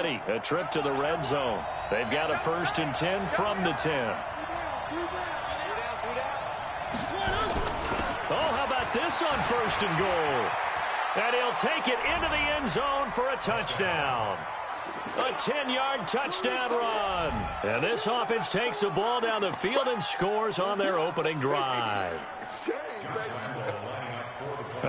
ready. A trip to the red zone. They've got a 1st and 10 from the 10. Oh, how about this on 1st and goal? And he'll take it into the end zone for a touchdown. A 10-yard touchdown run. And this offense takes the ball down the field and scores on their opening drive.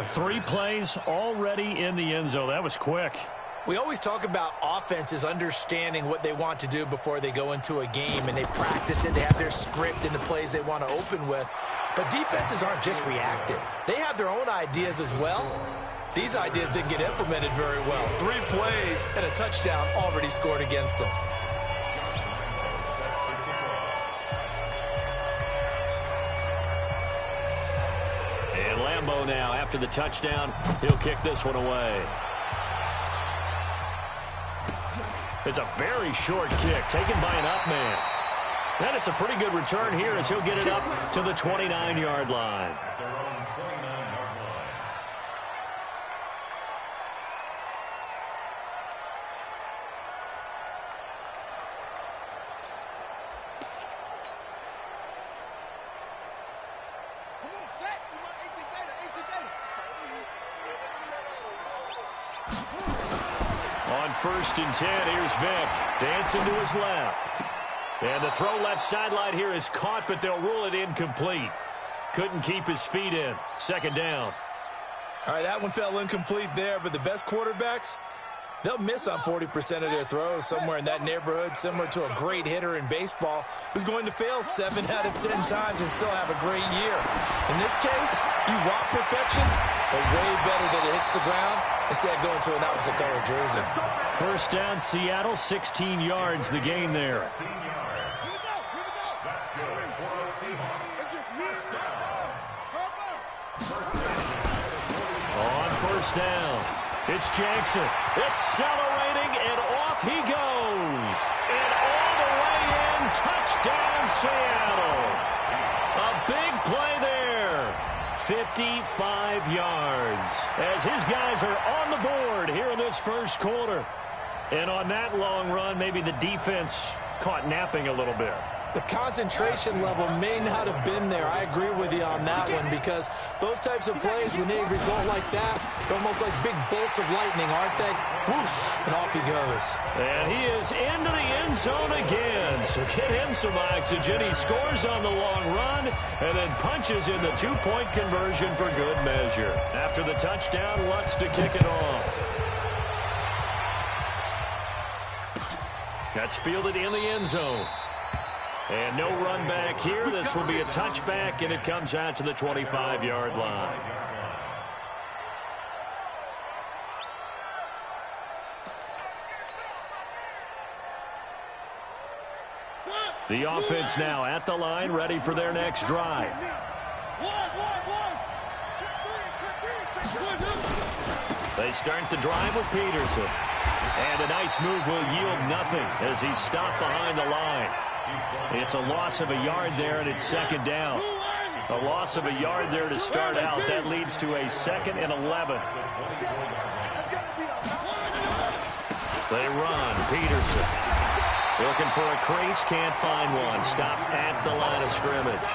3 plays already in the end zone. That was quick. We always talk about offenses understanding what they want to do before they go into a game, and they practice it. They have their script and the plays they want to open with. But defenses aren't just reactive. They have their own ideas as well. These ideas didn't get implemented very well. 3 plays and a touchdown already scored against them. And Lambeau now, after the touchdown, he'll kick this one away. It's a very short kick taken by an up man. And it's a pretty good return here as he'll get it up to the 29-yard line. On 1st and 10, here's Vick. Dancing to his left. And the throw left sideline here is caught, but they'll rule it incomplete. Couldn't keep his feet in. 2nd down. All right, that one fell incomplete there, but the best quarterbacks, they'll miss on 40% of their throws, somewhere in that neighborhood, similar to a great hitter in baseball who's going to fail 7 out of 10 times and still have a great year. In this case, you want perfection, but way better that it hits the ground instead of going to an opposite color jersey. 1st down, Seattle, 16 yards, the gain there. On 1st down, it's Jackson. Accelerating, and off he goes. And all the way in, touchdown Seattle. A big play there. 55 yards as his guys are on the board here in this 1st quarter. And on that long run, maybe the defense caught napping a little bit. The concentration level may not have been there. I agree with you on that one, because those types of plays, when they result like that, they're almost like big bolts of lightning, aren't they? Whoosh, and off he goes. And he is into the end zone again. So get him some oxygen. He scores on the long run and then punches in the 2-point conversion for good measure. After the touchdown, Lutz to kick it off. That's fielded in the end zone. And no run back here. This will be a touchback, and it comes out to the 25-yard line. The offense now at the line, ready for their next drive. They start the drive with Peterson. And a nice move will yield nothing as he's stopped behind the line. It's a loss of a yard there, and it's 2nd down. A loss of a yard there to start out. That leads to a 2nd and 11. They run. Peterson looking for a crease. Can't find one. Stopped at the line of scrimmage.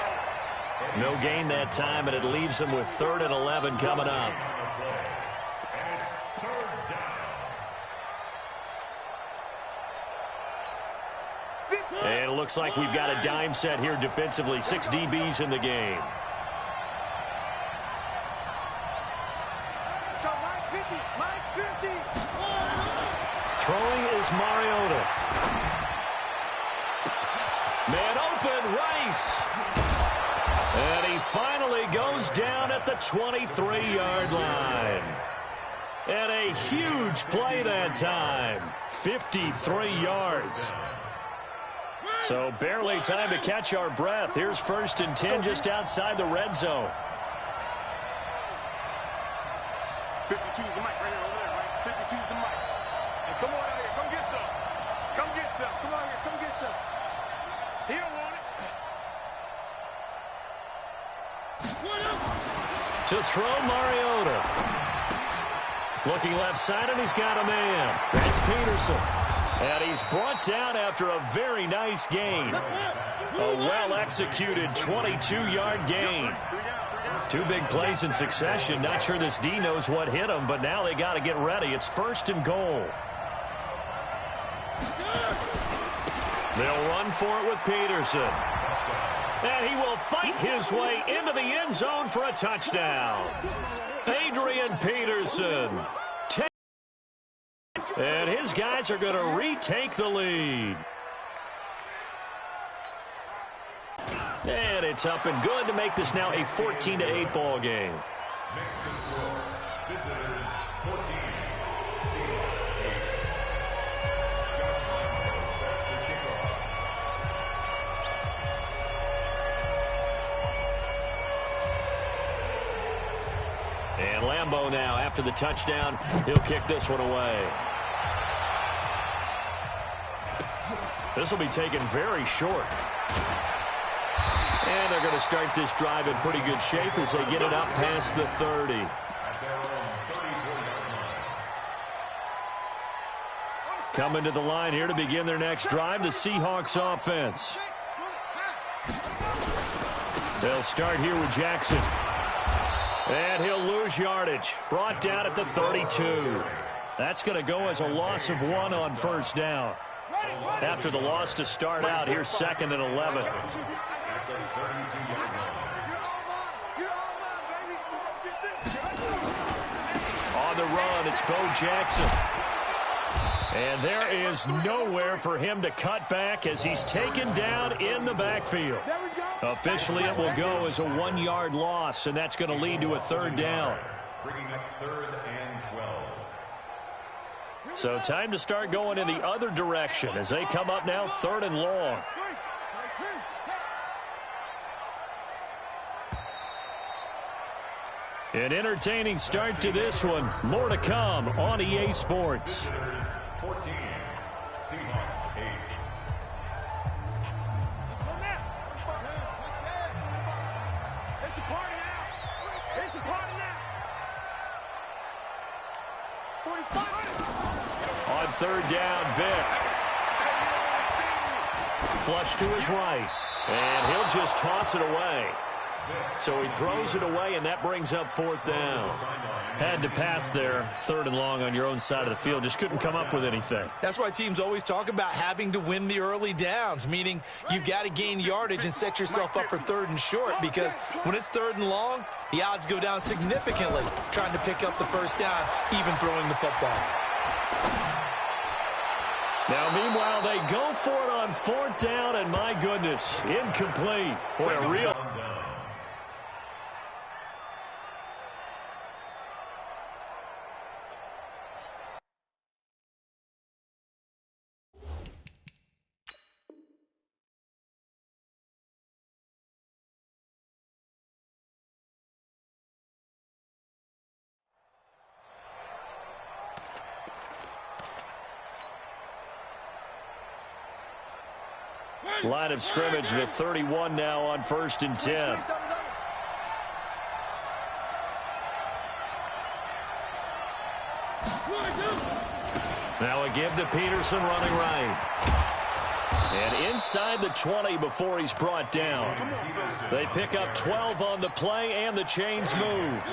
No gain that time, and it leaves them with 3rd and 11 coming up. And it looks like we've got a dime set here defensively. 6 DBs in the game. Let's go, line 50, line 50. Throwing is Mariota. Man open, Rice. And he finally goes down at the 23-yard line. And a huge play that time. 53 yards. So barely time to catch our breath. Here's 1st and 10 just outside the red zone. 52's the mic right here over there, right? 52's the mic. And come on out here. Come get some. Come get some. Come on here. Come get some. He don't want it. To throw, Mariota. Looking left side, and he's got a man. That's Peterson. And he's brought down after a very nice gain. A well-executed 22-yard gain. Two big plays in succession. Not sure this D knows what hit him, but now they got to get ready. It's 1st and goal. They'll run for it with Peterson. And he will fight his way into the end zone for a touchdown. Adrian Peterson. And his guys are going to retake the lead. And it's up and good to make this now a 14-8 ball game. And Lambeau now, after the touchdown, he'll kick this one away. This will be taken very short. And they're going to start this drive in pretty good shape as they get it up past the 30. Coming to the line here to begin their next drive, the Seahawks offense. They'll start here with Jackson. And he'll lose yardage. Brought down at the 32. That's going to go as a loss of 1 on 1st down. After the loss to start out, here's 2nd and 11. On the run, it's Bo Jackson. And there is nowhere for him to cut back as he's taken down in the backfield. Officially, it will go as a 1-yard loss, and that's going to lead to a 3rd down. Bringing up 3rd and 12. So time to start going in the other direction as they come up now 3rd and long. An entertaining start to this one. More to come on EA Sports. 14, Seahawks 8. It's a party now. It's a party now. 45. On 3rd down, Vick. Flush to his right. And he'll just toss it away. So he throws it away, and that brings up 4th down. Had to pass there, 3rd and long on your own side of the field. Just couldn't come up with anything. That's why teams always talk about having to win the early downs, meaning you've got to gain yardage and set yourself up for 3rd and short, because when it's 3rd and long, the odds go down significantly trying to pick up the 1st down, even throwing the football. Now, meanwhile, they go for it on 4th down, and my goodness, incomplete. Boy, a real... Line of scrimmage to 31 now on 1st and 10. Now a give to Peterson running right. And inside the 20 before he's brought down. They pick up 12 on the play, and the chains move.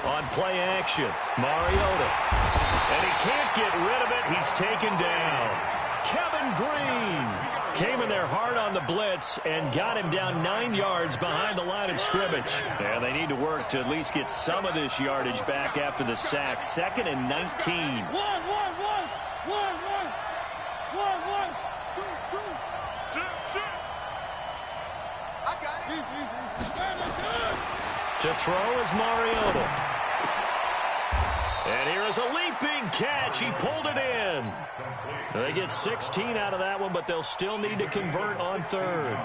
On play action, Mariota. And he can't get rid of it. He's taken down. Kevin Green came in there hard on the blitz and got him down 9 yards behind the line of scrimmage. And they need to work to at least get some of this yardage back after the sack. 2nd and 19. To throw is Mariota. And here is a leaping catch. He pulled it in. They get 16 out of that one, but they'll still need to convert on 3rd.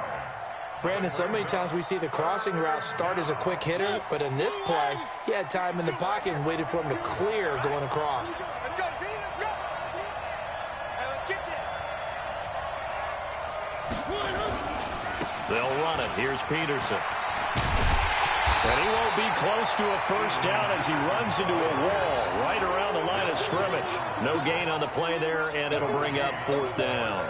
Brandon, so many times we see the crossing route start as a quick hitter, but in this play, he had time in the pocket and waited for him to clear going across. Let's go, D, let's go. Hey, let's get there. They'll run it. Here's Peterson. And he won't be close to a first down as he runs into a wall right around the line of scrimmage. No gain on the play there, and it'll bring up 4th down.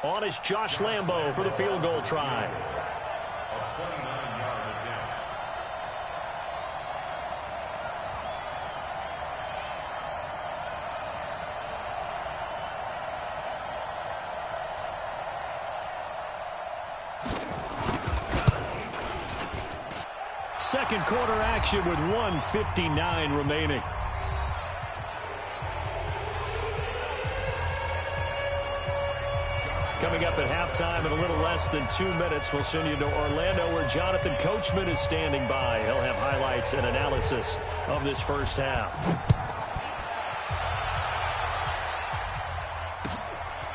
On is Josh Lambo for the field goal try. Second quarter action with 1:59 remaining. Coming up at halftime in a little less than 2 minutes, we'll send you to Orlando where Jonathan Coachman is standing by. He'll have highlights and analysis of this first half.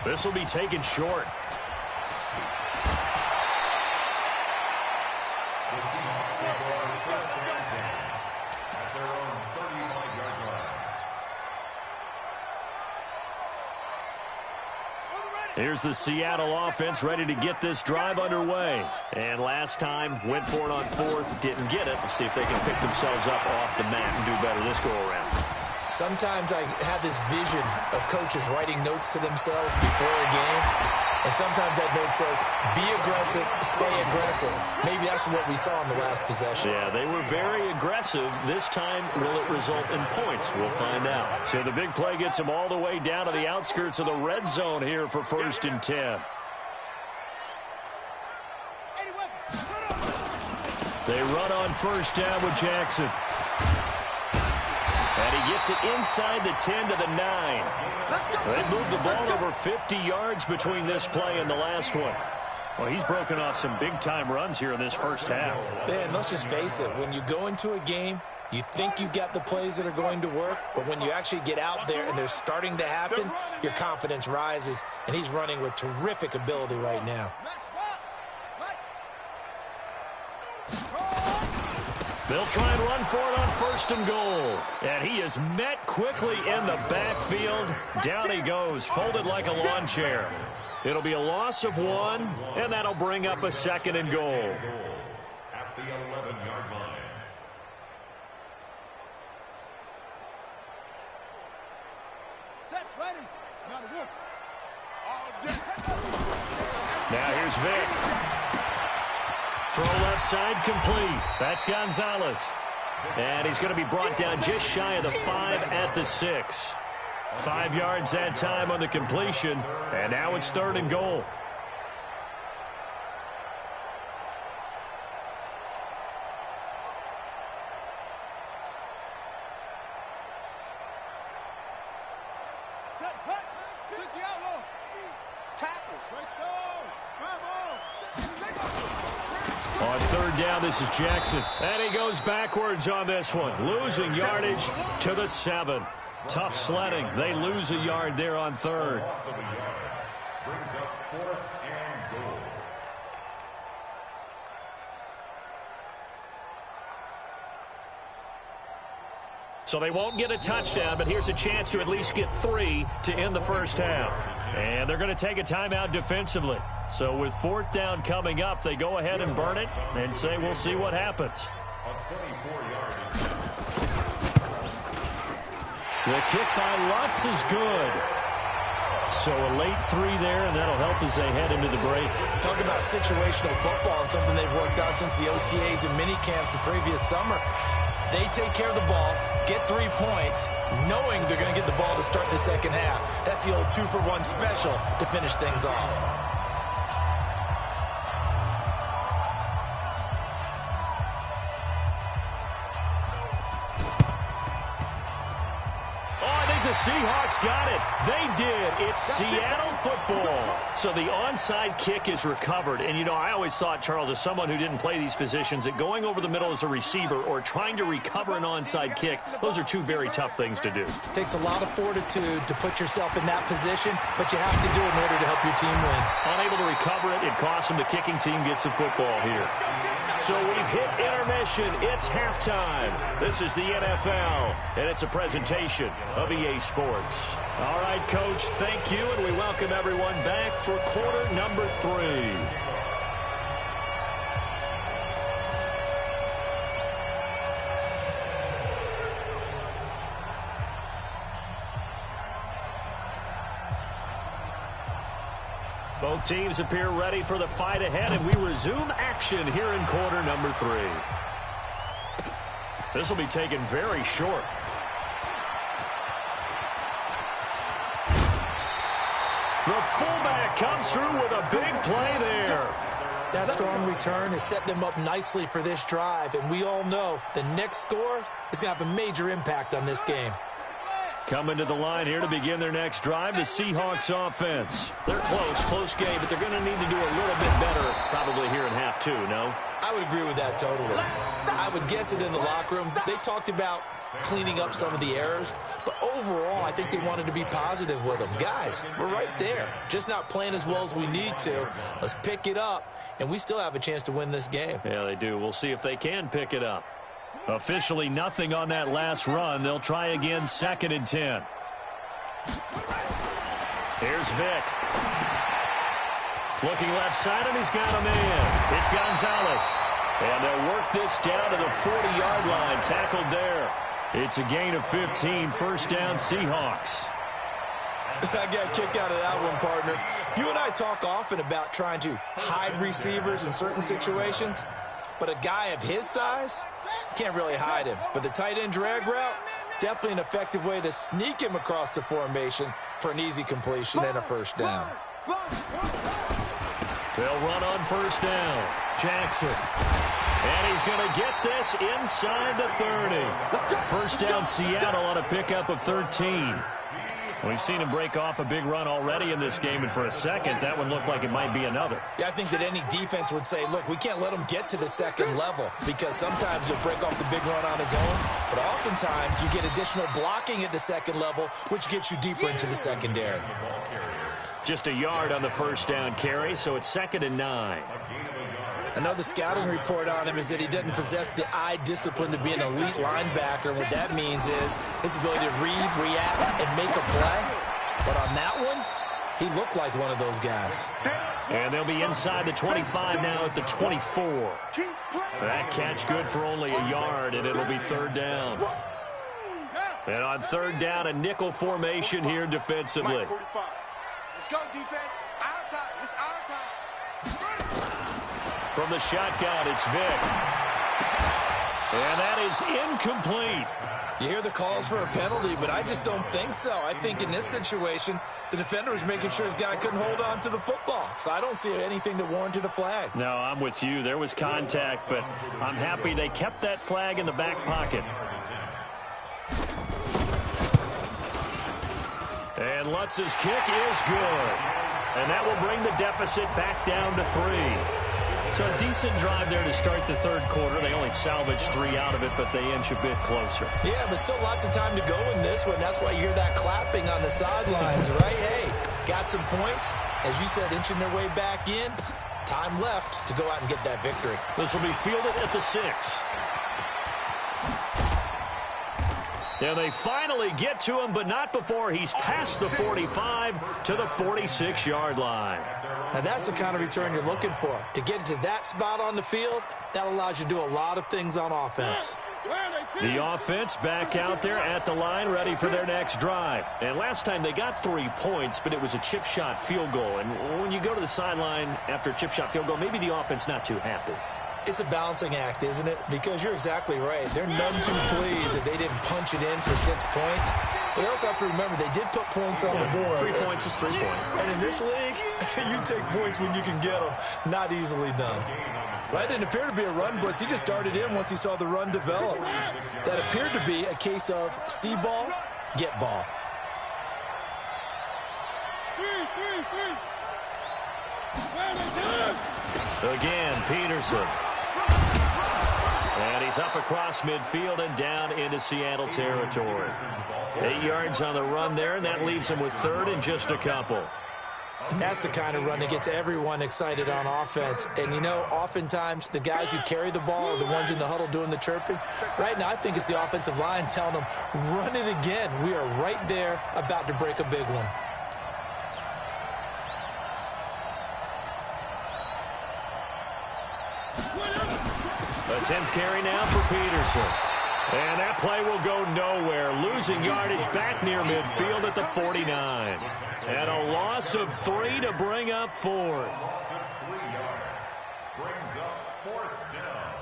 This will be taken short. Here's the Seattle offense ready to get this drive underway. And last time, went for it on 4th, didn't get it. We'll see if they can pick themselves up off the mat and do better this go-around. Sometimes I have this vision of coaches writing notes to themselves before a game, and sometimes that note says, be aggressive, stay aggressive. Maybe that's what we saw in the last possession. Yeah, they were very aggressive. This time, will it result in points? We'll find out. So the big play gets them all the way down to the outskirts of the red zone here for 1st and 10. They run on 1st down with Jackson. And he gets it inside the 10 to the 9. They moved the ball over 50 yards between this play and the last one. Well, he's broken off some big-time runs here in this first half. Man, let's just face it. When you go into a game, you think you've got the plays that are going to work, but when you actually get out there and they're starting to happen, your confidence rises, and he's running with terrific ability right now. They'll try and run for it on 1st and goal. And he is met quickly in the backfield. Down he goes, folded like a lawn chair. It'll be a loss of 1, and that'll bring up a 2nd and goal. At the 11-yard line. Set, ready. Now here's Vic. Throw left side complete. That's Gonzalez. And he's going to be brought down just shy of the 5 at the 6. 5 yards that time on the completion. And now it's 3rd and goal. On 3rd down, this is Jackson. And he goes backwards on this one. Losing yardage to the 7. Tough sledding. They lose a yard there on 3rd. Brings up 4th and goal. So they won't get a touchdown, but here's a chance to at least get 3 to end the first half. And they're going to take a timeout defensively. So with 4th down coming up, they go ahead and burn it and say we'll see what happens. On 24 yards. The kick by Lutz is good. So a late 3 there, and that'll help as they head into the break. Talk about situational football and something they've worked out since the OTAs and mini camps the previous summer. They take care of the ball, get 3 points, knowing they're going to get the ball to start the second half. That's the old 2-for-1 special to finish things off. The Seahawks got it. They did. It's Seattle football. So the onside kick is recovered. And, you know, I always thought, Charles, as someone who didn't play these positions, that going over the middle as a receiver or trying to recover an onside kick, those are two very tough things to do. It takes a lot of fortitude to put yourself in that position, but you have to do it in order to help your team win. Unable to recover it, it costs them. The kicking team gets the football here. So we've hit intermission. It's halftime. This is the NFL, and it's a presentation of EA Sports. All right, Coach, thank you, and we welcome everyone back for quarter number 3. Both teams appear ready for the fight ahead, and we resume action here in quarter number 3. This will be taken very short. The fullback comes through with a big play there. That strong return has set them up nicely for this drive, and we all know the next score is going to have a major impact on this game. Coming to the line here to begin their next drive, the Seahawks offense. They're close game, but they're going to need to do a little bit better probably here in half 2, no? I would agree with that totally. I would guess it in the locker room. They talked about cleaning up some of the errors, but overall, I think they wanted to be positive with them. Guys, we're right there. Just not playing as well as we need to. Let's pick it up, and we still have a chance to win this game. Yeah, they do. We'll see if they can pick it up. Officially nothing on that last run. They'll try again, 2nd and 10. Here's Vick. Looking left side, and he's got a man. It's Gonzalez. And they'll work this down to the 40-yard line. Tackled there. It's a gain of 15. First down, Seahawks. I got a kick out of that one, partner. You and I talk often about trying to hide receivers in certain situations, but a guy of his size can't really hide him. But the tight end drag route, definitely an effective way to sneak him across the formation for an easy completion and a first down. They'll run on first down. Jackson. And he's going to get this inside the 30. First down, Seattle on a pickup of 13. We've seen him break off a big run already in this game, and for a second, that one looked like it might be another. Yeah, I think that any defense would say, look, we can't let him get to the second level, because sometimes he'll break off the big run on his own, but oftentimes you get additional blocking at the second level, which gets you deeper into the secondary. Just a yard on the first down carry, so it's 2nd and 9. Another scouting report on him is that he doesn't possess the eye discipline to be an elite linebacker. What that means is his ability to read, react, and make a play. But on that one, he looked like one of those guys. And they'll be inside the 25 now at the 24. That catch good for only a yard, and it'll be 3rd down. And on 3rd down, a nickel formation here defensively. Let's go, defense. Our time. It's our time. From the shotgun, it's Vick. And that is incomplete. You hear the calls for a penalty, but I just don't think so. I think in this situation, the defender was making sure his guy couldn't hold on to the football. So I don't see anything that warranted a flag. No, I'm with you. There was contact, but I'm happy they kept that flag in the back pocket. And Lutz's kick is good. And that will bring the deficit back down to 3. So a decent drive there to start the 3rd quarter. They only salvaged 3 out of it, but they inch a bit closer. Yeah, but still lots of time to go in this one. That's why you hear that clapping on the sidelines, right? Hey, got some points. As you said, inching their way back in. Time left to go out and get that victory. This will be fielded at the 6. And they finally get to him, but not before he's past the 45 to the 46-yard line. Now, that's the kind of return you're looking for. To get to that spot on the field, that allows you to do a lot of things on offense. The offense back out there at the line, ready for their next drive. And last time they got 3 points, but it was a chip shot field goal. And when you go to the sideline after a chip shot field goal, maybe the offense not too happy. It's a balancing act, isn't it? Because you're exactly right. They're none too pleased that they didn't punch it in for 6 points. But you also have to remember they did put points on the board. 3 points is 3 points. And in this league, you take points when you can get them. Not easily done. That didn't appear to be a run blitz. He just darted in once he saw the run develop. That appeared to be a case of see ball, get ball. Again, Peterson. And he's up across midfield and down into Seattle territory. 8 yards on the run there, and that leaves him with third and just a couple. And that's the kind of run that gets everyone excited on offense. And, you know, oftentimes the guys who carry the ball are the ones in the huddle doing the chirping. Right now, I think it's the offensive line telling them, run it again. We are right there about to break a big one. A 10th carry now for Peterson. And that play will go nowhere. Losing yardage back near midfield at the 49. And a loss of 3 to bring up fourth. Brings up fourth down.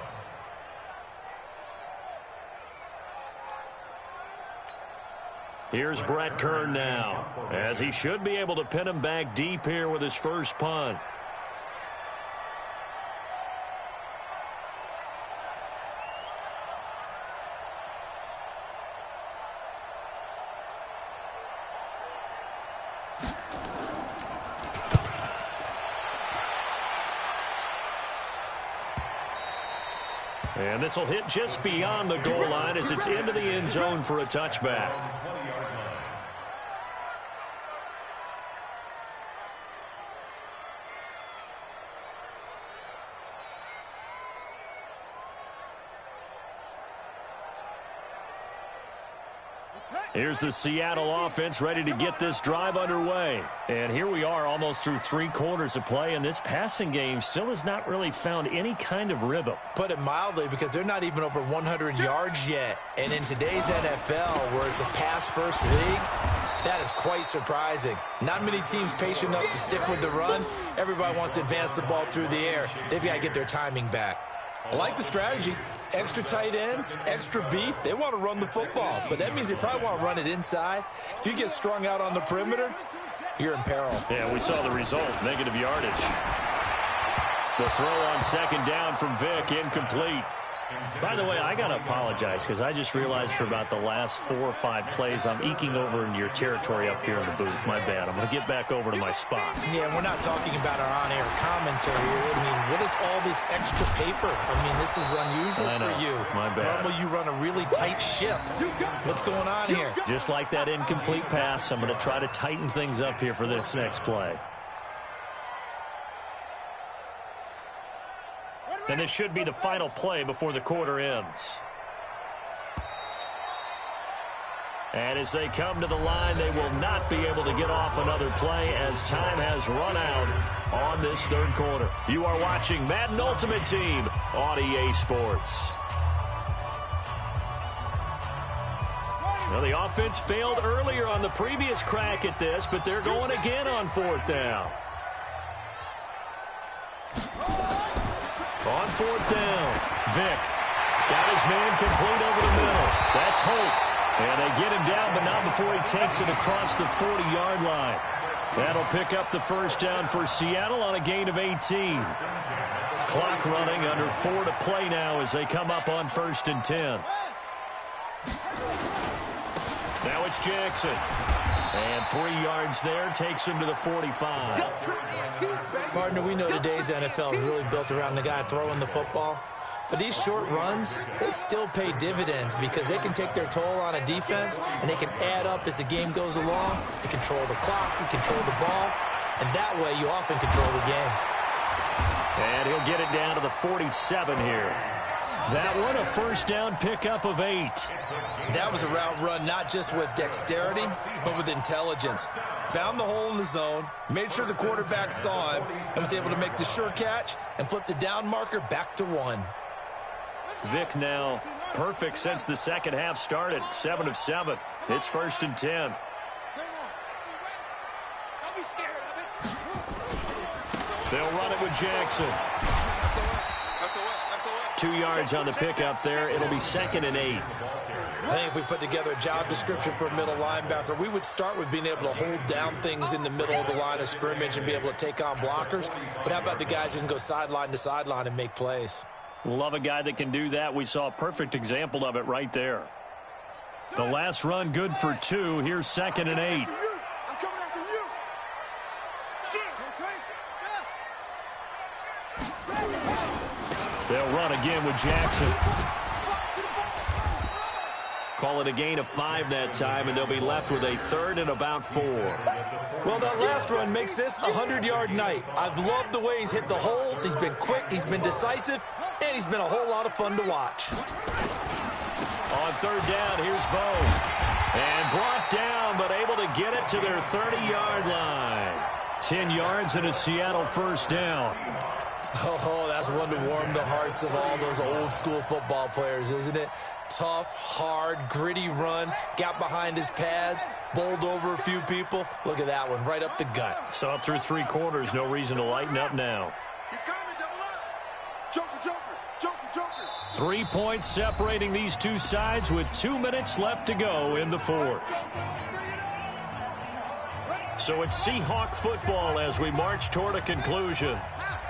Here's Brett Kern now, as he should be able to pin him back deep here with his first punt. And this will hit just beyond the goal line as it's into the end zone for a touchback. Here's the Seattle offense ready to get this drive underway. And here we are almost through 3 quarters of play, and this passing game still has not really found any kind of rhythm. Put it mildly, because they're not even over 100 yards yet. And in today's NFL, where it's a pass-first league, that is quite surprising. Not many teams patient enough to stick with the run. Everybody wants to advance the ball through the air. They've got to get their timing back. I like the strategy. Extra tight ends, extra beef. They want to run the football, but that means they probably want to run it inside. If you get strung out on the perimeter, you're in peril. Yeah, we saw the result, negative yardage. The throw on second down from Vick, incomplete. By the way, I got to apologize because I just realized for about the last 4 or 5 plays, I'm eking over into your territory up here in the booth. My bad. I'm going to get back over to my spot. Yeah, we're not talking about our on-air commentary. I mean, what is all this extra paper? I mean, this is unusual for you. My bad. Normally you run a really tight ship. What's going on here? Just like that incomplete pass, I'm going to try to tighten things up here for this next play. And this should be the final play before the quarter ends. And as they come to the line, they will not be able to get off another play as time has run out on this third quarter. You are watching Madden Ultimate Team on EA Sports. Now, the offense failed earlier on the previous crack at this, but they're going again on fourth down. On fourth down, Vick got his man complete over the middle. That's Holt. And they get him down, but not before he takes it across the 40-yard line. That'll pick up the first down for Seattle on a gain of 18. Clock running, under 4 to play now as they come up on 1st and 10. Now it's Jackson. And 3 yards there takes him to the 45. Partner, we know today's NFL is really built around the guy throwing the football. But these short runs, they still pay dividends because they can take their toll on a defense and they can add up as the game goes along. They control the clock, you control the ball, and that way you often control the game. And he'll get it down to the 47 here. That one, a first down pickup of 8. That was a route run not just with dexterity, but with intelligence. Found the hole in the zone, made sure the quarterback saw him, and was able to make the sure catch and flip the down marker back to 1. Vick now perfect since the second half started. 7 of 7. It's 1st and 10. They'll run it with Jackson. 2 yards on the pickup there. It'll be 2nd and 8. I think if we put together a job description for a middle linebacker, we would start with being able to hold down things in the middle of the line of scrimmage and be able to take on blockers. But how about the guys who can go sideline to sideline and make plays? Love a guy that can do that. We saw a perfect example of it right there. The last run good for 2. Here's 2nd and 8. They'll run again with Jackson. Call it a gain of 5 that time, and they'll be left with a 3rd and about 4. Well, that last run makes this a 100-yard night. I've loved the way he's hit the holes. He's been quick, he's been decisive, and he's been a whole lot of fun to watch. On 3rd down, here's Bo. And brought down, but able to get it to their 30-yard line. 10 yards and a Seattle 1st down. Oh, that's one to warm the hearts of all those old-school football players, isn't it? Tough, hard, gritty run, got behind his pads, bowled over a few people. Look at that one, right up the gut. So up through 3 quarters, no reason to lighten up now. He's coming, double up. Joker, Joker, Joker, Joker. 3 points separating these two sides with 2 minutes left to go in the 4th. So it's Seahawk football as we march toward a conclusion.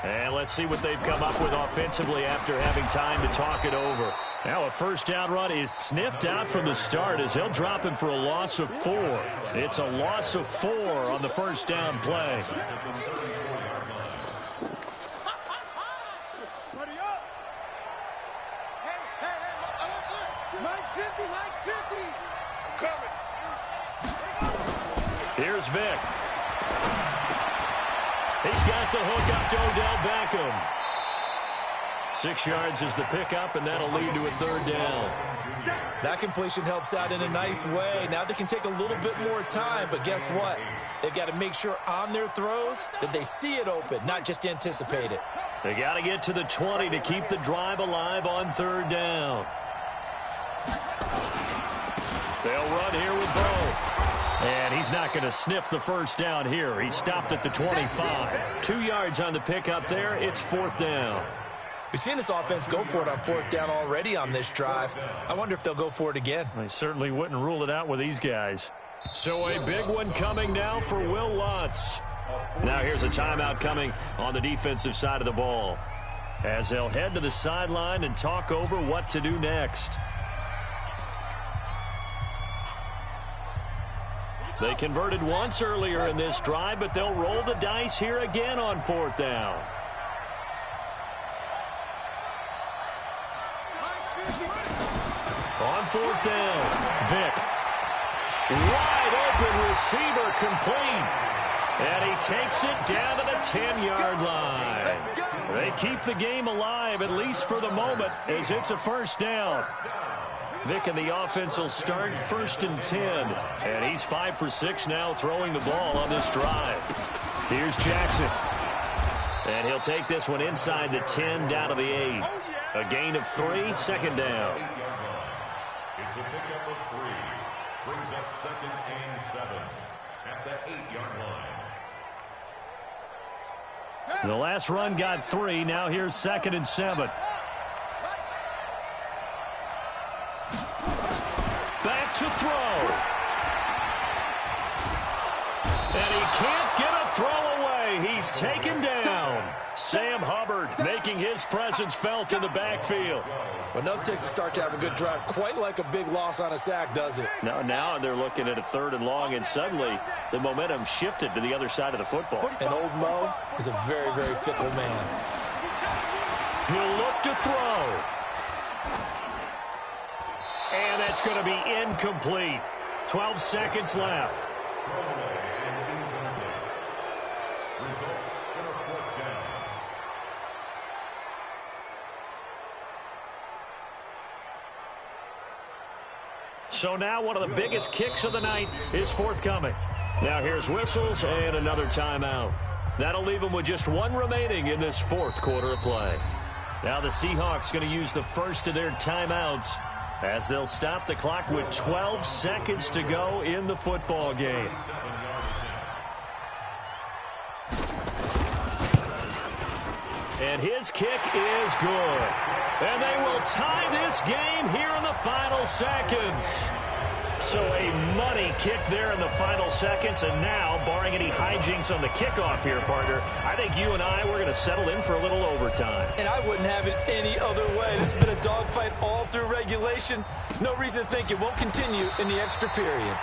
And let's see what they've come up with offensively after having time to talk it over. Now a 1st down run is sniffed out from the start as they'll drop him for a loss of 4. It's a loss of 4 on the 1st down play. Buddy up. Hey, Mike's 50, Mike's 50. Coming. Here's Vic. He's got the hook up to Odell Beckham. 6 yards is the pickup, and that'll lead to a 3rd down. That completion helps out in a nice way. Now they can take a little bit more time, but guess what? They've got to make sure on their throws that they see it open, not just anticipate it. They got to get to the 20 to keep the drive alive on 3rd down. They'll run here with Bo. And he's not going to sniff the 1st down here. He stopped at the 25. 2 yards on the pickup there. It's 4th down. We've seen this offense go for it on 4th down already on this drive. I wonder if they'll go for it again. I certainly wouldn't rule it out with these guys. So a big one coming now for Will Lutz. Now here's a timeout coming on the defensive side of the ball, as they'll head to the sideline and talk over what to do next. They converted once earlier in this drive, but they'll roll the dice here again on 4th down. On 4th down, Vic. Wide open receiver complete. And he takes it down to the 10-yard line. They keep the game alive, at least for the moment, as it's a 1st down. Vic and the offense will start 1st and 10. And he's 5 for 6 now throwing the ball on this drive. Here's Jackson. And he'll take this one inside the 10 down to the 8. A gain of 3, 2nd down. It's a pickup of 3. Brings up 2nd and 7 at the 8-yard line. The last run got 3. Now here's 2nd and 7. Back to throw. And he can't get a throw away. He's taken down. Sam Hubbard making his presence felt in the backfield. Well, nothing takes a start to have a good drive, quite like a big loss on a sack, does it? Now they're looking at a 3rd and long, and suddenly the momentum shifted to the other side of the football. And old Mo is a very, very fickle man. He'll look to throw. And that's going to be incomplete. 12 seconds left. Results in a 4th down. So now one of the biggest kicks of the night is forthcoming. Now here's whistles and another timeout. That'll leave them with just 1 remaining in this 4th quarter of play. Now the Seahawks going to use the first of their timeouts as they'll stop the clock with 12 seconds to go in the football game. And his kick is good. And they will tie this game here in the final seconds. So a money kick there in the final seconds. And now, barring any hijinks on the kickoff here, partner, I think you and I, we're going to settle in for a little overtime. And I wouldn't have it any other way. This has been a dogfight all through regulation. No reason to think it won't continue in the extra period.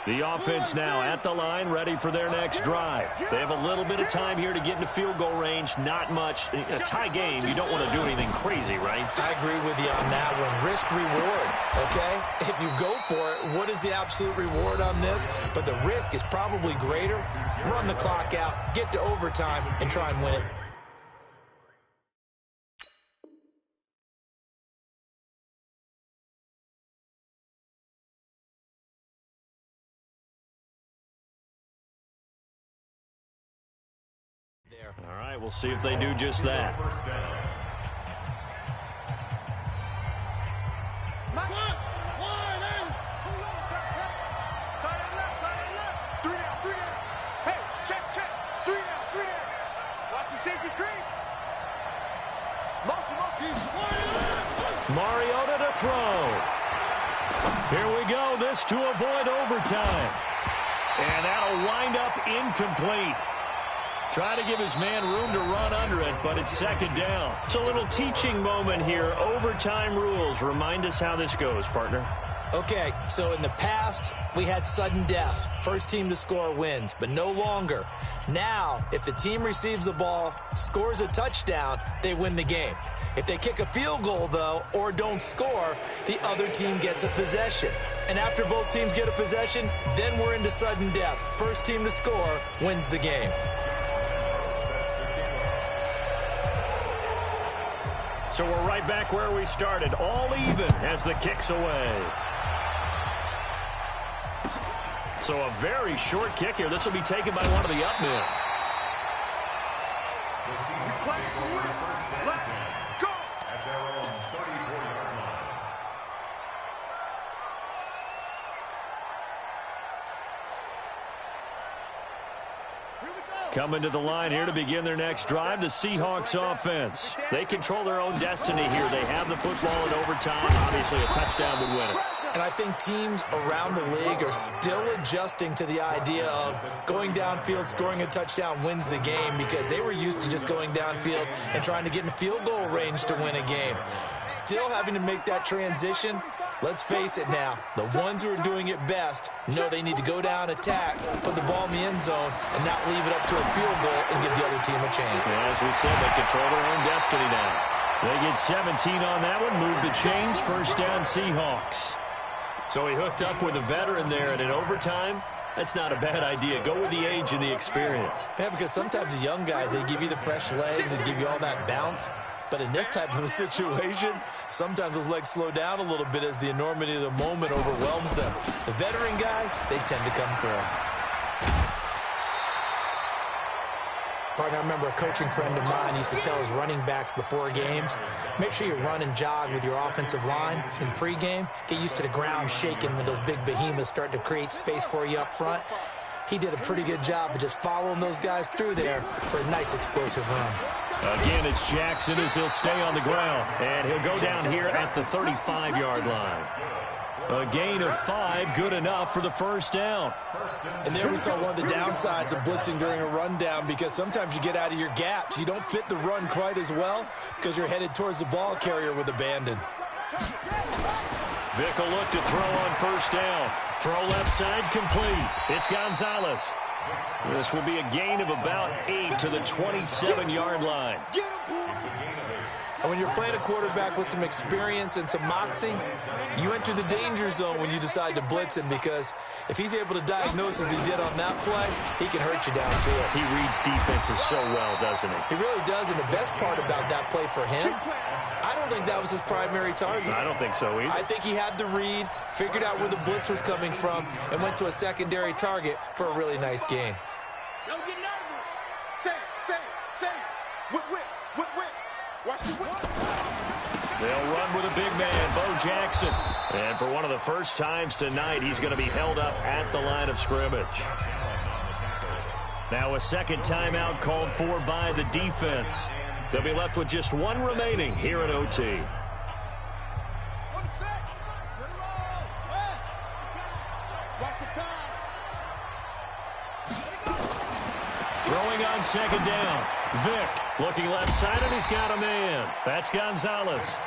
The offense now at the line, ready for their next drive. They have a little bit of time here to get into field goal range. Not much. A tie game, you don't want to do anything crazy, right? I agree with you on that one. Risk reward, okay? If you go for it, what is the absolute reward on this? But the risk is probably greater. Run the clock out, get to overtime, and try and win it. All right, we'll see if they do just that. Hey, check. 3 down. Watch the safety creep. Mariota to throw. Here we go. This to avoid overtime. And that'll wind up incomplete. Try to give his man room to run under it, but it's second down. It's a little teaching moment here. Overtime rules. Remind us how this goes, partner. Okay, so in the past, we had sudden death. First team to score wins, but no longer. Now, if the team receives the ball, scores a touchdown, they win the game. If they kick a field goal, though, or don't score, the other team gets a possession. And after both teams get a possession, then we're into sudden death. First team to score wins the game. So we're right back where we started, all even as the kick's away. So a very short kick here. This will be taken by one of the up men. Let's go. At their own 34-yard line. Coming to the line here to begin their next drive, the Seahawks offense. They control their own destiny here. They have the football in overtime. Obviously, a touchdown would win it. And I think teams around the league are still adjusting to the idea of going downfield, scoring a touchdown wins the game, because they were used to just going downfield and trying to get in field goal range to win a game. Still having to make that transition. Let's face it now, the ones who are doing it best know they need to go down, attack, put the ball in the end zone, and not leave it up to a field goal and give the other team a chance. Yeah, as we said, they control their own destiny now. They get 17 on that one, move the chains, first down Seahawks. So he hooked up with a veteran there, and in overtime, that's not a bad idea. Go with the age and the experience. Yeah, because sometimes the young guys, they give you the fresh legs and give you all that bounce. But in this type of a situation, sometimes those legs slow down a little bit as the enormity of the moment overwhelms them. The veteran guys, they tend to come through. Partner, I remember a coaching friend of mine used to tell his running backs before games, make sure you run and jog with your offensive line in pregame. Get used to the ground shaking when those big behemoths start to create space for you up front. He did a pretty good job of just following those guys through there for a nice explosive run. Again, it's Jackson as he'll stay on the ground, and he'll go down here at the 35-yard line. A gain of 5, good enough for the first down. And there we saw one of the downsides of blitzing during a rundown, because sometimes you get out of your gaps. You don't fit the run quite as well because you're headed towards the ball carrier with abandon. Vick will look to throw on first down. Throw left side complete. It's Gonzalez. This will be a gain of about 8 to the 27-yard line. And when you're playing a quarterback with some experience and some moxie, you enter the danger zone when you decide to blitz him, because if he's able to diagnose as he did on that play, he can hurt you downfield. He reads defenses so well, doesn't he? He really does, and the best part about that play for him, I don't think that was his primary target. I don't think so either. I think he had the read, figured out where the blitz was coming from, and went to a secondary target for a really nice gain. Don't get nervous. Say. Whip. Watch the whip. They'll run with a big man, Bo Jackson. And for one of the first times tonight, he's going to be held up at the line of scrimmage. Now a second timeout called for by the defense. They'll be left with just one remaining here at OT. Throwing on second down. Vick looking left side, and he's got a man. That's Gonzalez.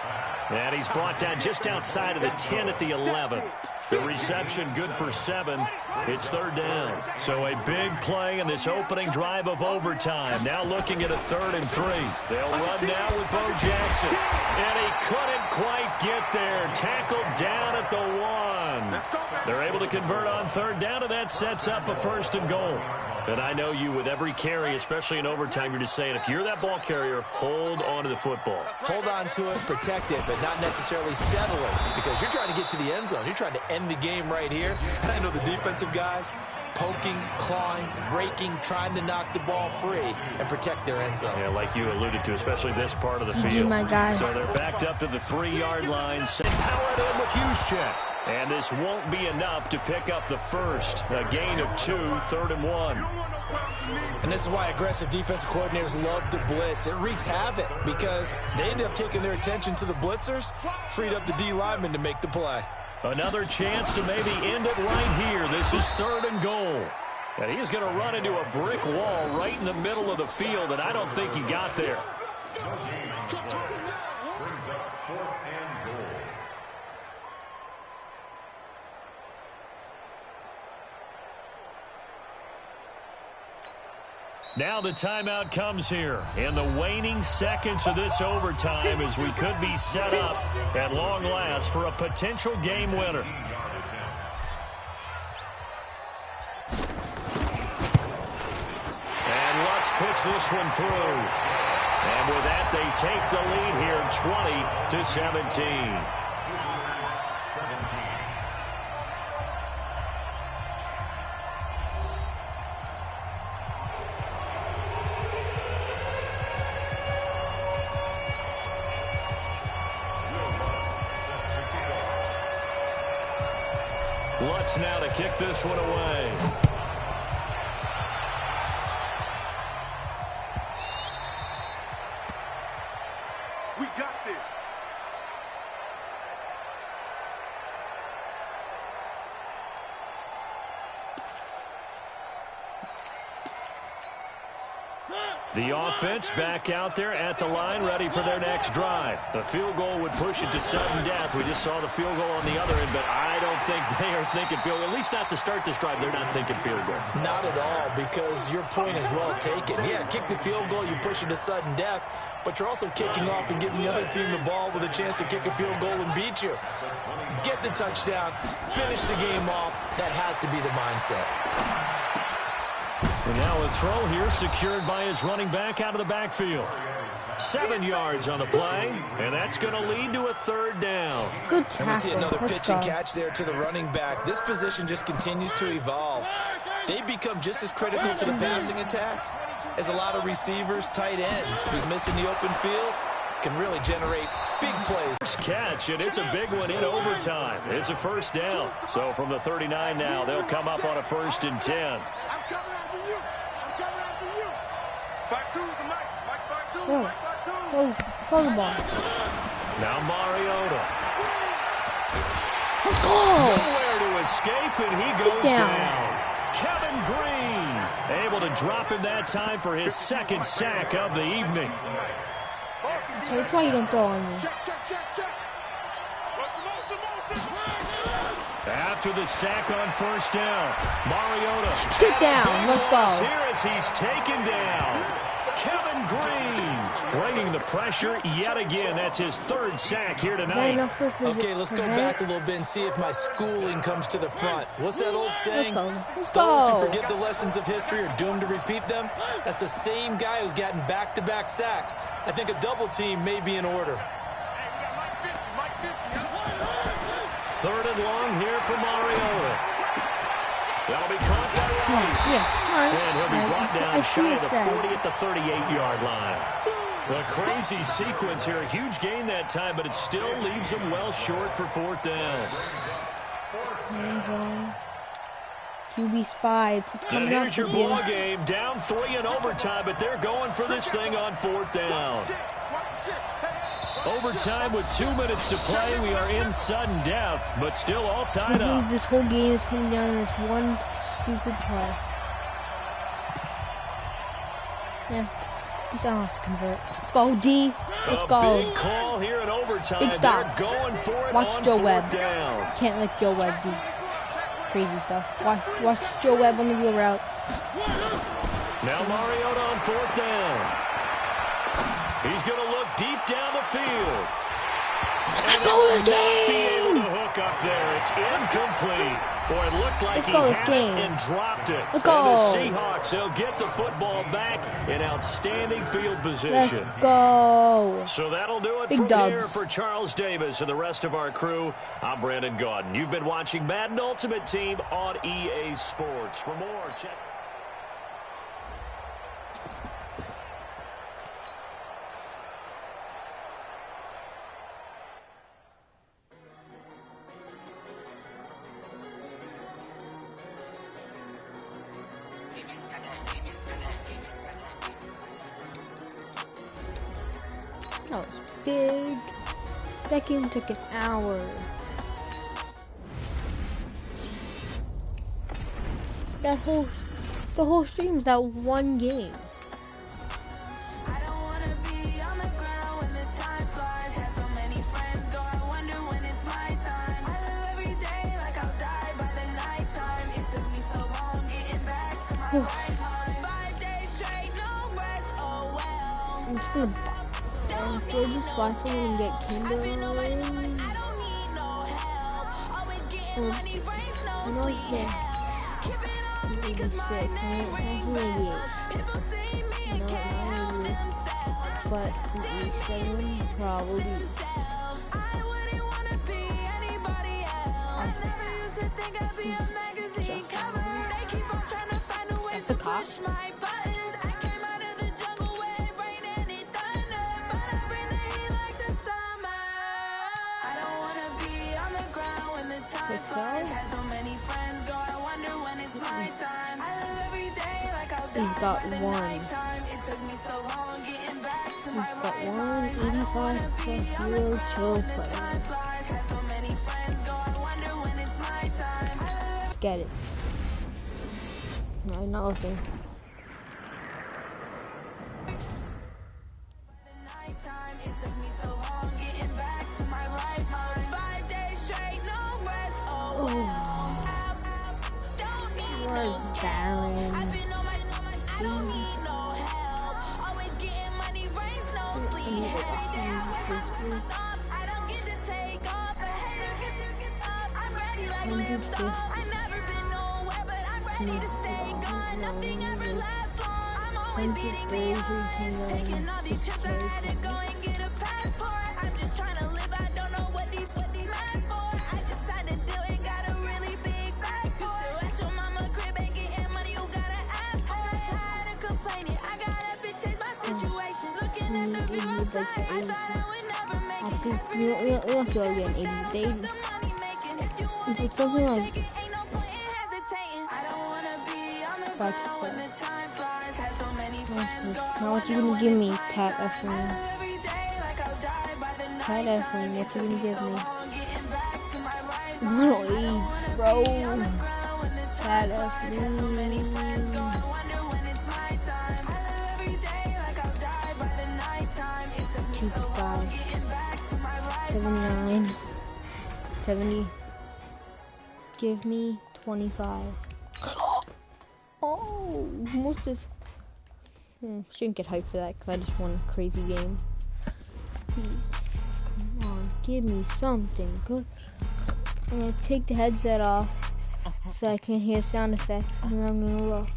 And he's brought down just outside of the 10 at the 11. The reception good for 7. It's third down. So a big play in this opening drive of overtime. Now looking at a 3rd and 3. They'll run now with Bo Jackson. And he couldn't quite get there. Tackled down at the 1. They're able to convert on third down, and that sets up a 1st and goal. And I know you, with every carry, especially in overtime, you're just saying, if you're that ball carrier, hold on to the football. Hold on to it, protect it, but not necessarily settle it, because you're trying to get to the end zone. You're trying to end the game right here. And I know the defensive guys poking, clawing, raking, trying to knock the ball free and protect their end zone. Yeah, like you alluded to, especially this part of the field. My guy. So they're backed up to the 3-yard line. Powered in with Juszczyk. And this won't be enough to pick up the first. A gain of 2, 3rd and 1. And this is why aggressive defensive coordinators love to blitz. It wreaks havoc because they end up taking their attention to the blitzers, freed up the D lineman to make the play. Another chance to maybe end it right here. This is 3rd and goal. And he's going to run into a brick wall right in the middle of the field, and I don't think he got there. Brings up 4th and goal. Now the timeout comes here in the waning seconds of this overtime as we could be set up at long last for a potential game winner. And Lutz puts this one through. And with that, they take the lead here 20-17. Lutz now to kick this one away. We got this. The offense back out there at the line, ready for their next drive. The field goal would push it to sudden death. We just saw the field goal on the other end, but I don't think they are thinking field goal. At least not to start this drive. They're not thinking field goal. Not at all, because your point is well taken. Yeah, kick the field goal, you push it to sudden death, but you're also kicking off and giving the other team the ball with a chance to kick a field goal and beat you. Get the touchdown, finish the game off. That has to be the mindset. And now a throw here secured by his running back out of the backfield. 7 yards on the play, and that's going to lead to a 3rd down. Good And we see tackle. another Let's pitch and go. catch there to the running back. This position just continues to evolve. They become just as critical to the passing attack as a lot of receivers, tight ends. Who's missing the open field can really generate big plays. First catch, and it's a big one in overtime. It's a 1st down. So from the 39 now, they'll come up on a 1st and 10. I'm coming after you. I'm coming after you. Back to the mic. Back to the mic. Back to Throw the ball. Now Mariota. Let's go. Nowhere to escape, and he goes down. down. Kevin Green able to drop him that time for his 2nd sack of the evening. So that's why you don't throw on me. check. After the sack on 1st down, Mariota. Sit down. Let's go. Here as he's taken down. Kevin Green bringing the pressure yet again. That's his 3rd sack here Is that tonight. enough for Okay, let's go back a little bit and see if my schooling comes to the front. What's that old saying? Let's Those who go. forget the lessons of history are doomed to repeat them. That's the same guy who's gotten back-to-back sacks. I think a double team may be in order. 3rd and long here for Mariota. That'll be caught by Rice. Yeah, all right. And he'll be brought down I see shy of his the flag. 40 at the 38-yard line. A crazy sequence here. A huge gain that time, but it still leaves them well short for 4th down. End zone. QB spy. It's And coming up here's your to you. ball game. Down 3 in overtime, but they're going for this thing on 4th down. Overtime with 2 minutes to play. We are in sudden death, but still all I tied up. believe this whole game is coming down to this one stupid play. Yeah. At least I don't have to convert. Let's go, D. Let's go. Big call here in overtime. Big stop. They're going for it Watch on Joe 4th Webb. down. Can't let Joe Webb do crazy stuff. Watch Joe Webb on the wheel route. Now Mariota on 4th down. He's going to look deep down the field. Let's go this Be able to game. hook up there. It's incomplete. Boy, it looked like Let's he go this had game. it and dropped it. Let's And the go. Seahawks, they'll get the football back in outstanding field position. Let's go. So that'll do it Big from dubs. here for Charles Davis and the rest of our crew. I'm Brandon Gaudin. You've been watching Madden Ultimate Team on EA Sports. For more, check. That was big. That game took an hour. The whole stream's that one game. I don't wanna be on the ground when the time flies. Have so many friends go, I wonder when it's my time. I live every day like I'll die by the nighttime. It took me so long getting back to my right mind. 5 days straight, no rest, oh well. I'm just gonna do I just buy someone and get Kindle? I don't need no help. Always getting money, raise no I know it's sleep. there. Keep it on because my name ring bells. People see me and can't help themselves. But E7 probably. I wouldn't wanna be anybody else. I never used to think I'd be a magazine cover. They keep on trying to find a way to push my buttons. I came out of the jungle where it rained and it thundered, but I bring the heat like the summer. I don't wanna be on the ground when the time flies. Had so many friends go, I wonder when it's my time. I live every day like I'll die He's got by the one. nighttime. It took me so long getting back to my He's got right one mind. 85 plus 0 chill player. Let's get it. No, I'm not looking. Oh, Baron. We don't feel like getting 80. If it's something like how much you gonna give me, Pat Efron? Pat Efron, what you gonna give me? 108, bro. Pat Efron. 255. 79. 70. Give me 25. Oh, most is. Shouldn't get hyped for that because I just won a crazy game. Please, come on, give me something good. I'm gonna take the headset off so I can hear sound effects, and then I'm gonna look.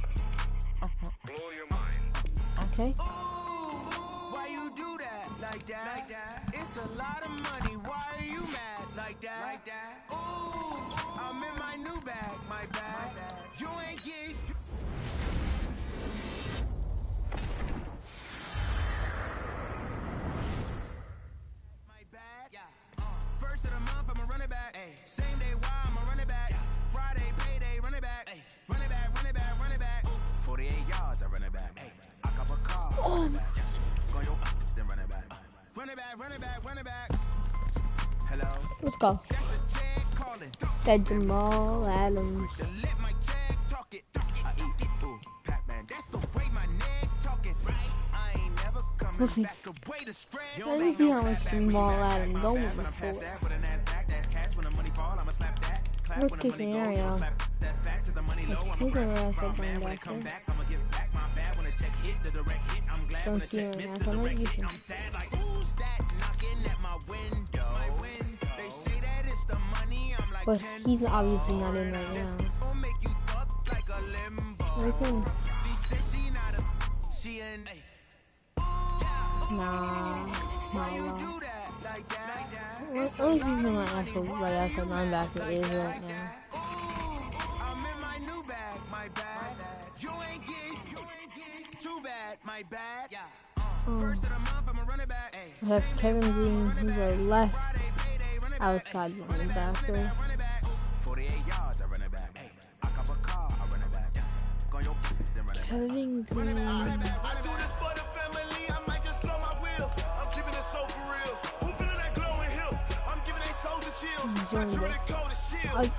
Okay. Why you do that like that? It's a lot of money. Why are you mad like that? Ooh, I'm in my new bag, my bag. You ain't getting. First of the month, I'ma run it back. Same day, why I'ma run it back. Friday, payday, run it back. Run it back, run it back, run it back. 48 yards, I run it back. I cop a car, run it back. Go yo, then run it back. Run it back, run it back, run it back. Hello. Let's go. Said Jamal Adams. Let my check talk it. I eat it, ooh, Pac-Man. That's the way my neck talking. I ain't never Let me see how much more I'm going for. Worst case scenario. We're gonna rest up on back there. Don't see right now, so I'm not using it. But he's obviously not in right now. Listen. Nah. What is even my actual right outside linebacker is right now? I have Kevin Green, who's our left outside linebacker. Kevin Green.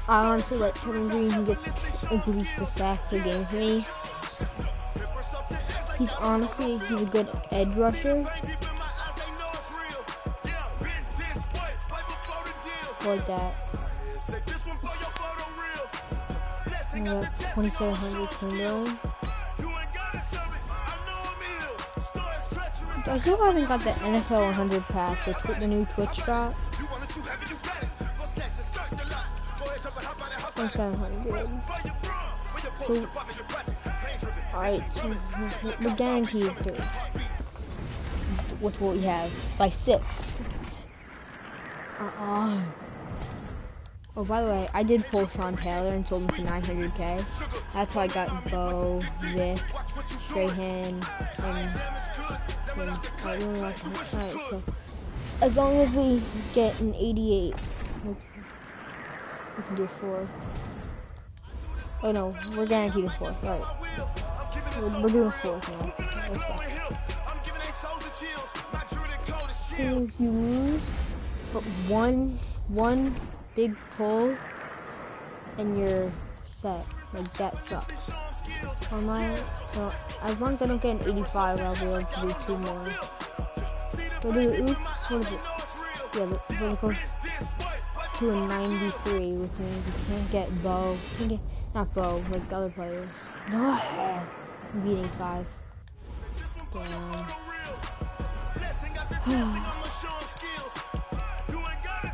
I honestly like Kevin Green. He gets at least a sack per game for me. He's a good edge rusher. Like that. I got 2,700 Kindle. I still haven't got the NFL 100 pack, the new Twitch drop. 2,700. So, alright, so we're guaranteed to. What's what we have? By 6. Oh, by the way, I did pull Sean Taylor and sold him for 900k. That's how I got Bo, Vic, Strahan, and alright, so as long as we get an 88, we can do 4th. Oh no, we're guaranteed a 4th. Alright, we're doing 4th now. Let's go. So if you lose, but one big pull and you're set. Like that sucks. As long as I don't get an 85, I'll be able to do 2 more. But oops, what is it? Yeah, but it goes to a 93, which means you can't get Bo. Not Bo, like the other players. No, you beat 85. Damn.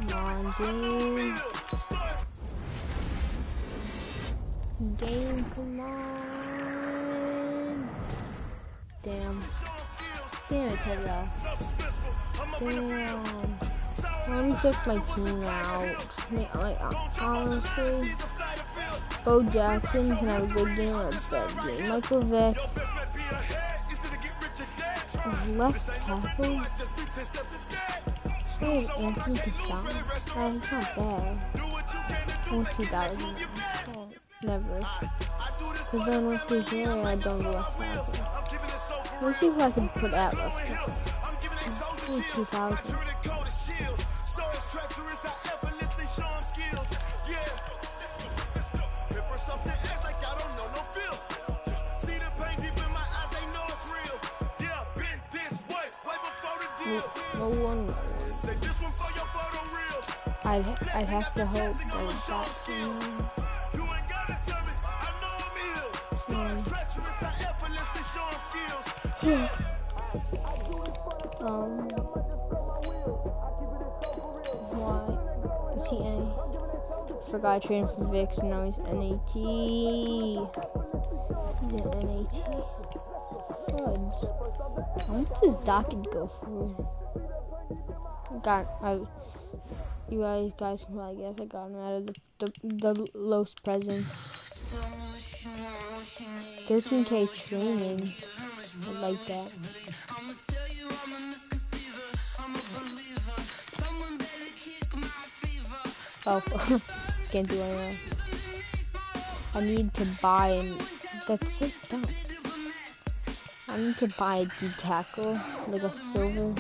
Come on, dude. Game, come on. Damn. Damn it, Teddy. Damn. Let me check my team out. Honestly, Bo Jackson can have a good game or a bad game. Michael Vick, left tackle. Hey, Anthony Castan. He's not bad. Oh, 2,000. Oh, never. Because then with this area, I don't go left tackle. Let's see if I can put at left tackle. 2,000. No one. I'd have to hope that it's that soon. Why is he any? Forgot I traded for Vix and now he's NAT. He's an NAT. Fudge. How much does Docket go for? You guys can probably guess I got him out of the Los presents. 13k training. I like that. Oh, can't do anything. I need to buy and that's so dumb. I need to buy a D-tackle, like a silver.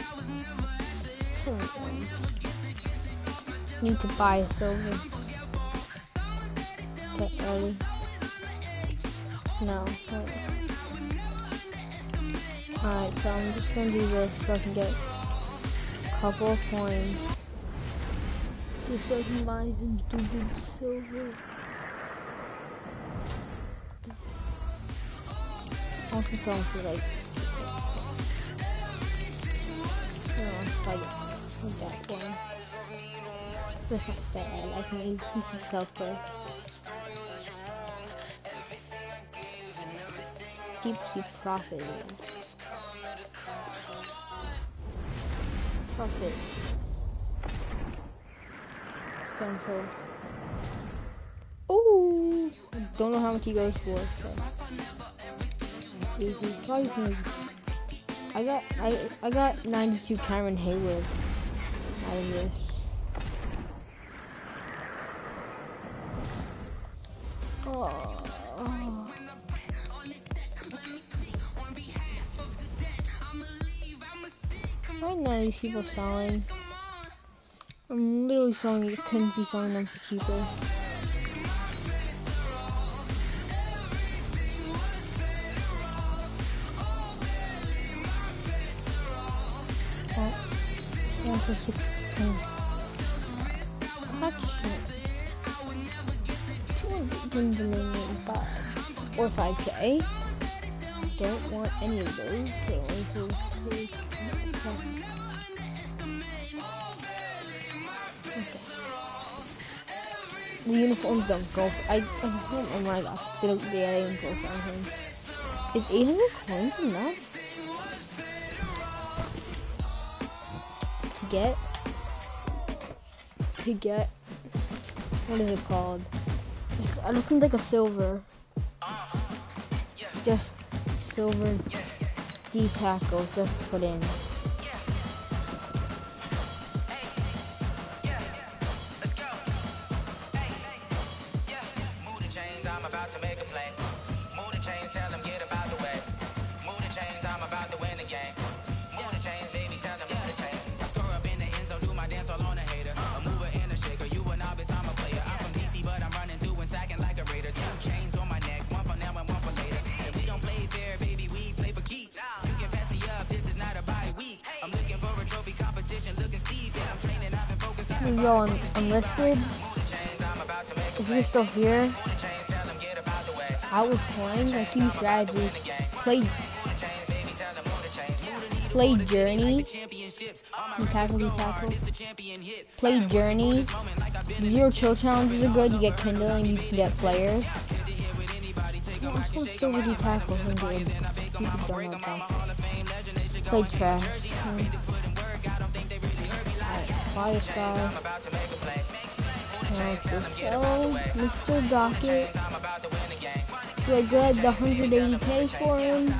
Need to buy a silver. Get ready. No. Alright, so I'm just gonna do this so I can get a couple of points. Just so I can buy some stupid silver. I'll keep selling for like, like that one. That's not bad. I can easily sell for. Keeps you profiting. Profit. Central. Oh, don't know how much he goes for. So. Easy slicing. I got 92 Cameron Hayward out of this. Oh. Right now these people selling. I'm literally selling it, couldn't be selling them for cheaper. One for 16. Or 5K. Don't want any of those. So okay. The uniforms don't go for, oh my gosh, they don't go for anything. Is 800 coins enough to get what is it called? I don't think like a silver, just silver D tackle just to put in. Yo, I'm listed. If you're still here, I was playing my key strategy. Play Journey. Tackle. Play Journey. 0 chill challenges are good. You get Kindle and you can get players. No, I suppose silver D tackle is good. Stupid donut though. Play trash. Fire Star. Mr. Docket. Do I grab the 180k for him?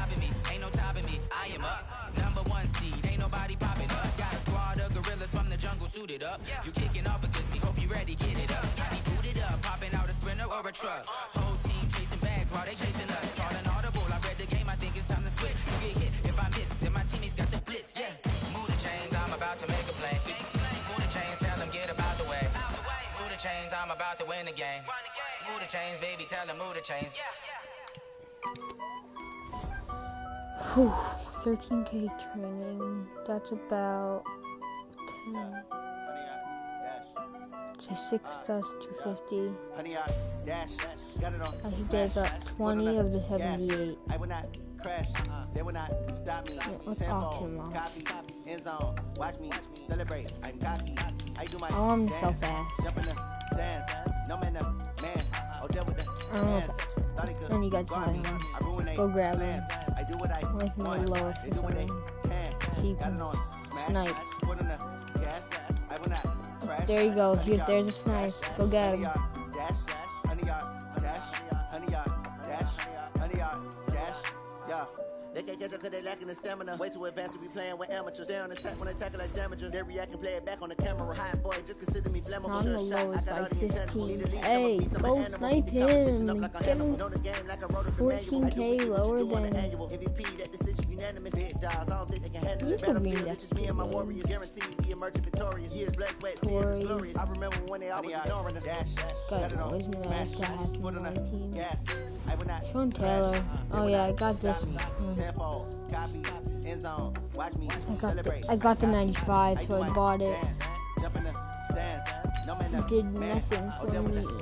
You kicking off against me, hope you ready, get it up. I be booted up, popping out a sprinter or a truck. Whole team chasing bags while they chasing us. Calling audible, I read the game, I think it's time to switch. You get hit if I miss, then my teammates got the blitz, yeah. Move the chains, I'm about to make a play. Move the chains, tell them get about the way. Move the chains, I'm about to win the game. Move the chains, baby, tell them move the chains. Whew, 13k training, that's about 10. So 6, that's 250. I think there's 20 of the 78. Yeah, let's auction them off. I want them to sell fast. I don't know if then you guys buy them. Go grab them. Make them a little lower for something. So you can snipe. There you go. Here, there's a snipe. Go get him. They can't catch up cause they lacking the stamina. Way too advanced to be playing with amateurs. Stay on attack when they tackle like damager. They react and play it back on the camera. Hot boy, just consider me flammable. I'm the lowest by 15. Hey, go snipe him. Get him 14k lower than unanimous. Big dogs, I don't think they can handle He's it. the Battlefield, green it's just me and my warriors. Guaranteed we emerging victorious. Years blessed, wet, tears is glorious. I remember when they always ignoring us. Dash, God, always knew that was to happen on my team. Sean Taylor. Oh yeah, I got this. I got the 95, so I bought it. It did nothing for me. Nothing.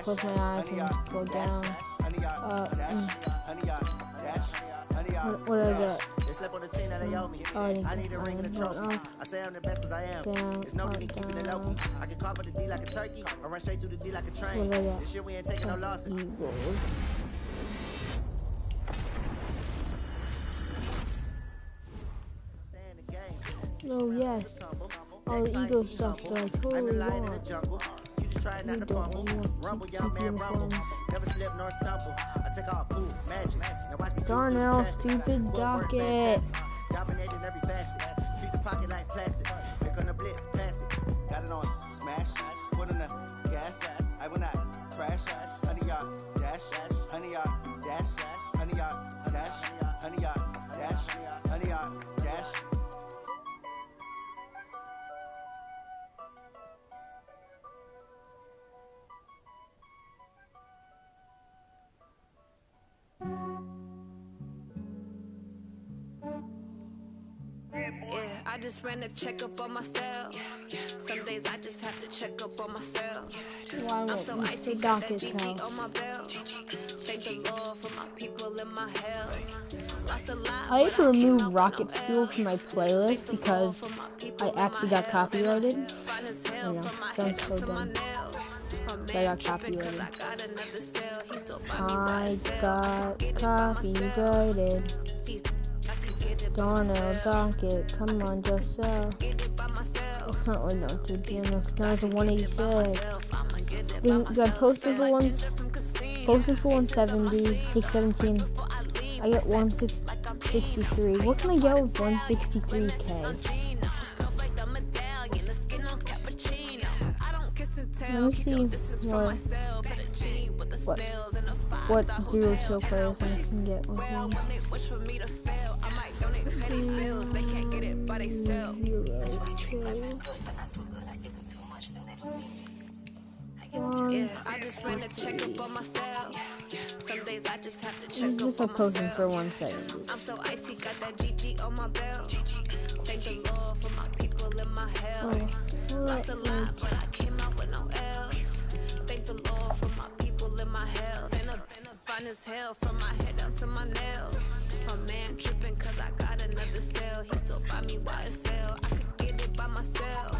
Close my eyes and go down. What did I get? Oh, I didn't get mine. I say I'm the best because I am. There's no getting keeping it low key. I can cover the D like a turkey. I run straight through the D like a train. This year we ain't taking no losses. Oh yes, all the ego stuff that I totally want. You don't want to keep uniforms. Darnell, stupid docket. Dominating every facet. Treat the pocket like plastic. Here come the blitz, pass it. Got it on, smash. Put on the gas. I will not crash. Honey yard, dash. Honey yard, dash. Honey yard, dash. Honey yard, dash. Honey yard, dash. Yeah, I just ran a checkup on myself. Some days I just have to check up on myself. Why I'm won't so Mr. icy, got that Docket's GG house? on my belt. Thank the Lord for my people in my health. Lost a lot, I had to but I came remove out with Rocket no Fuel L's. from my Thank playlist the Lord because for my I people in actually my got health. copyrighted. Fine as I hell know, from my sounds head so to my dumb. nails. My I man got tripping 'cause copyrighted. I got another cell. He still buy me I YSL. I got could get it by myself. copyrighted. These I could get it by Darnell myself. Docket, come on, just sell. Get it by myself. It's not really not too damn because now it's a 186. I'ma get it by Then got myself. posted for Like ginger from casino. posted for 170, take 17. Before I leave, I get 163. What can I get with 163k? snowflake, the medallion, the skin on cappuccino. I don't kiss and tell. Let me see This is from myself. Fettuccine with the snails and the what zero chill players I can get with well, one. when they wish for me to fail, I might donate petty bills. They can't get it by themselves. Zero chill. Yeah, I just ran a checkup on myself. Some days I just have to This check is up if I on posted myself. for 170. I'm so icy, got that GG on my belt. Thank the Lord for my people in my health. Lost a lot, but I came out with no L's. Thank the Lord for my people in my health. And a fine as hell from my head down to my nails. My man tripping 'cause I got another cell. He still buy me YSL. I could get it by myself.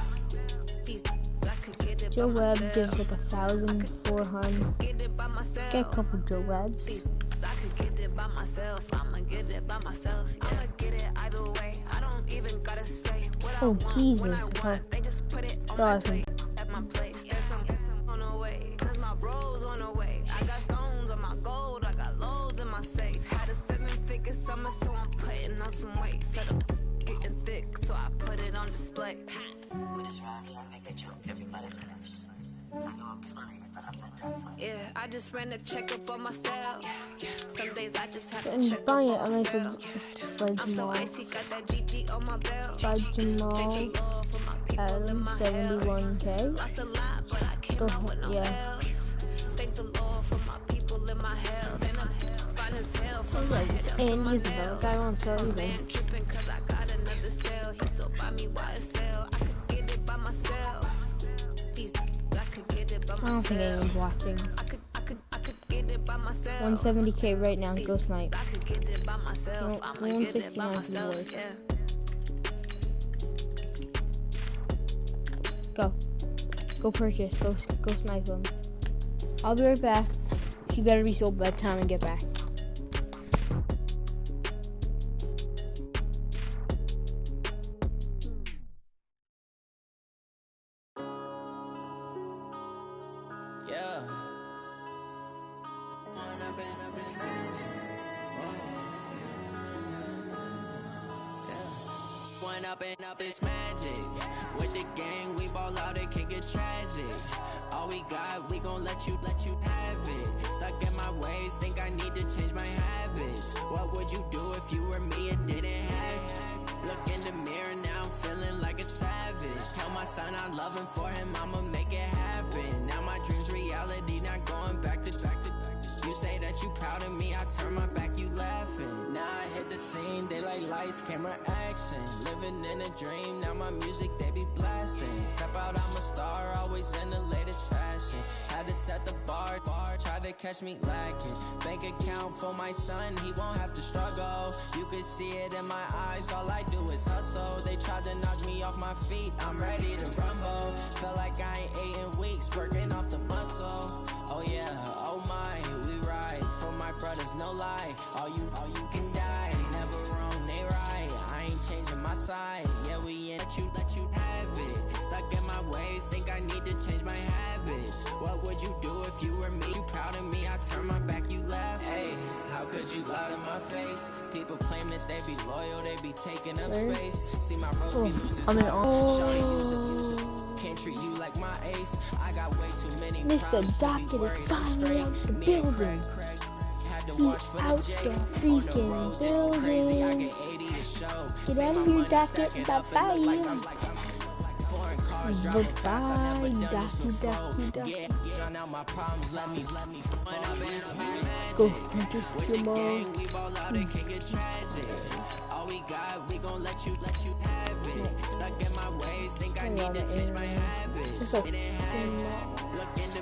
These I could get it by Joe Webb myself. gives like 1,400. Get it by myself. Get a couple Joe Webbs. I could get it by myself. I'ma get it by myself. I'ma get it either way. I don't even gotta say what I Oh want. Jesus! When I want, they just put it on my plate. At my place, there's some on the way. 'Cause my bro's on the way. I got stones on my gold. I got loads in my safe. Had a 7-figure summer, so I'm putting on some weight. Set up getting thick, so I put it on display. With this rhyme, I make it joke, everybody curse. I know I'm funny, but I'm not that funny. Yeah, I just ran a checkup on myself. Some days I just have to And check buy up it, on I said myself. by I'm so Jamal. icy, got that GG on my belt. By Thank Jamal the Lord for my people in Adam, my 71k. health. Lost a lot, but I came Still, out with no yeah. L's. Thank the Lord for my people in my health. And I'm fine as hell from my head down to And my he's about guy won't sell nails. anything. Man tripping 'cause I got another cell. He still buy me YSL. I could get it by myself. These I could get it by myself. I don't think anyone's watching. I could get it by myself. 170k right now, go snipe. I could get it by myself. No, I'ma get it by 169 for the myself. voice. Yeah. Go purchase, go snipe them. I'll be right back. You better be sold by the time I get back. Yeah. one up and up is magic. With the gang, we ball out, it can get tragic. All we got, we gon' let you have it. Stuck in my ways, think I need to change my habits. What would you do if you were me and didn't have it? Look in the mirror, now I'm feeling like a savage. Tell my son I love him, for him I'ma make it happen. Now my dream's reality, not going back to. You say that you proud of me, I turn my back, you laughing. Now I hit the scene, they like lights, camera, action. Living in a dream, now my music, they be blasting. Step out, I'm a star, always in the latest fashion. Had to set the bar, try to catch me lacking. Bank account for my son, he won't have to struggle. You can see it in my eyes, all I do is hustle. They tried to knock me off my feet, I'm ready to rumble. Felt like I ain't ate in weeks, working off the muscle. Oh yeah, oh my, we ride for my brothers, no lie. All you can die, never wrong, they right. I ain't changing my side, yeah, we in. Let you have it. Stuck in my ways, think I need to change my habits. What would you do if you were me? You proud of me, I turn my back, you laugh. Hey, how could you lie to my face? People claim that they be loyal, they be taking up space. See my bros be losing. Can't treat you like my ace. I got way too many. Mr. Docket is finally out the building. He's out the freaking building. Get out of here, Docket. Bye-bye. Bye-bye, Docky. Go intercept your mom. All we got, we gon' let you have it. Stuck in my ways, think I need to change my habits.